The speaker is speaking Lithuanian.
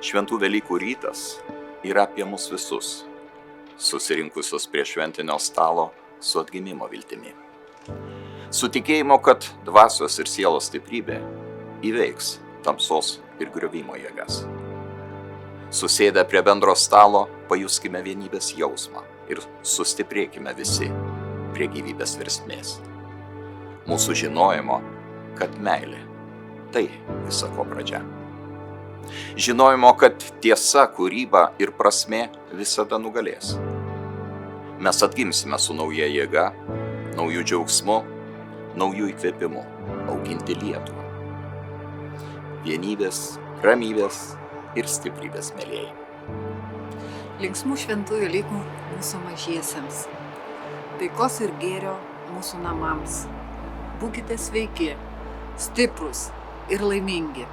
Šventų Velykų rytas yra apie mus visus, susirinkusius prie šventinio stalo su atgimimo viltimi. Su tikėjimu, kad dvasios ir sielos stiprybė įveiks tamsos ir griovimo jėgas. Susėdę prie bendro stalo pajuskime vienybės jausmą ir sustiprėkime visi prie gyvybės versmės. Mūsų žinojimo, kad meilė tai visa ko pradžia. Žinojimo, kad tiesa, kūryba ir prasmė visada nugalės. Mes atgimsime su nauja jėga, naujų džiaugsmu, naujų įkvėpimu auginti Lietuvą. Vienybės, ramybės ir stiprybės, mielieji. Linksmų šventų Velykų mūsų mažiesiems. Taikos ir gėrio mūsų namams. Būkite sveiki, stiprūs ir laimingi.